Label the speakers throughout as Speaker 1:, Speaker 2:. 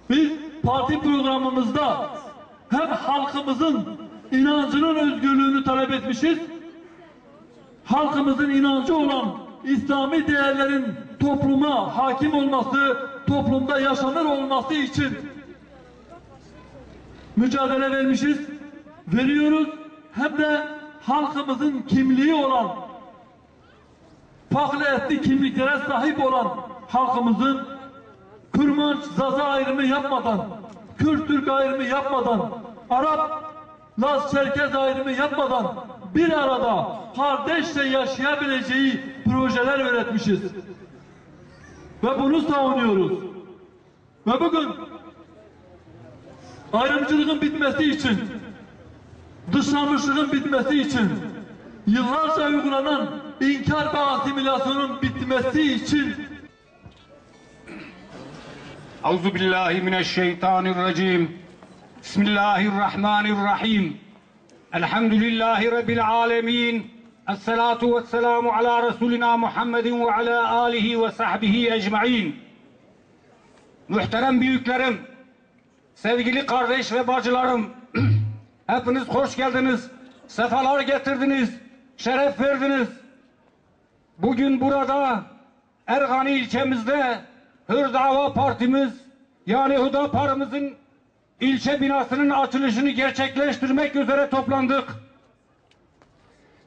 Speaker 1: Biz parti programımızda hem halkımızın inancının özgürlüğünü talep etmişiz, halkımızın inancı olan İslami değerlerin topluma hakim olması, toplumda yaşanır olması için mücadele vermişiz, veriyoruz. Hem de halkımızın kimliği olan, farklı etnik kimliklere sahip olan halkımızın Kırmanç, Zaza ayrımı yapmadan, Kürt, Türk ayrımı yapmadan, Arap, Laz, Çerkez ayrımı yapmadan bir arada kardeşçe yaşayabileceği projeler üretmişiz. Ve bunu savunuyoruz. Ve bugün ayrımcılığın bitmesi için, dışlanmışlığın bitmesi için, yıllarca uygulanan inkar ve asimilasyonun bitmesi için
Speaker 2: Euzubillahimineşşeytanirracim. Bismillahirrahmanirrahim. Elhamdülillahi Rabbil alemin. Esselatu vesselamu ala Resulina Muhammedin ve ala alihi ve sahbihi ecmain. Muhterem büyüklerim, sevgili kardeş ve bacılarım, hepiniz hoş geldiniz, sefalar getirdiniz, şeref verdiniz. Bugün burada Ergani ilçemizde Hür Dava Partimiz, yani Hüdapar'ımızın ilçe binasının açılışını gerçekleştirmek üzere toplandık.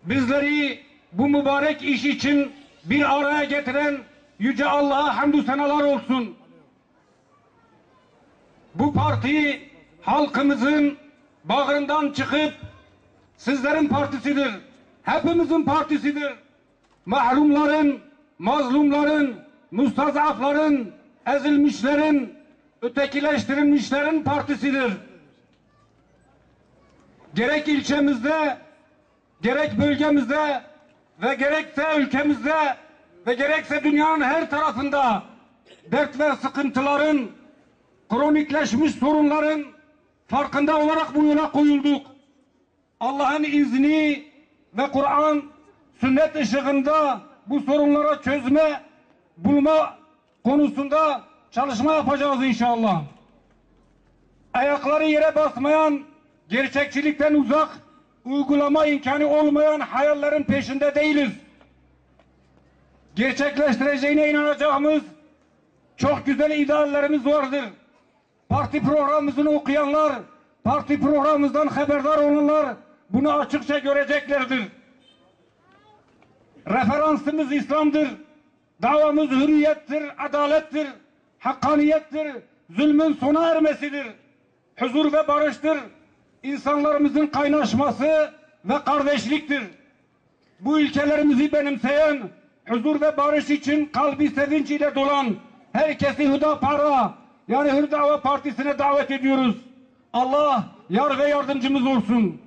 Speaker 2: Bizleri bu mübarek iş için bir araya getiren Yüce Allah'a hamdü senalar olsun. Bu parti halkımızın bağrından çıkıp sizlerin partisidir, hepimizin partisidir. Mahrumların, mazlumların, müstazafların, ezilmişlerin, ötekileştirilmişlerin partisidir. Gerek ilçemizde, gerek bölgemizde ve gerekse ülkemizde ve gerekse dünyanın her tarafında dert ve sıkıntıların, kronikleşmiş sorunların farkında olarak bu yola koyulduk. Allah'ın izni ve Kur'an, sünnet ışığında bu sorunlara çözme, bulma konusunda çalışma yapacağız inşallah. Ayakları yere basmayan, gerçekçilikten uzak, uygulama imkanı olmayan hayallerin peşinde değiliz. Gerçekleştireceğine inanacağımız çok güzel ideallerimiz vardır. Parti programımızı okuyanlar, parti programımızdan haberdar olanlar bunu açıkça göreceklerdir. Referansımız İslam'dır. Davamız hürriyettir, adalettir, hakkaniyettir, zulmün sona ermesidir. Huzur ve barıştır, insanlarımızın kaynaşması ve kardeşliktir. Bu ilkelerimizi benimseyen, huzur ve barış için kalbi sevinç ile dolan herkesi Hüdapar'a, yani Hür Dava Partisi'ne davet ediyoruz. Allah yar ve yardımcımız olsun.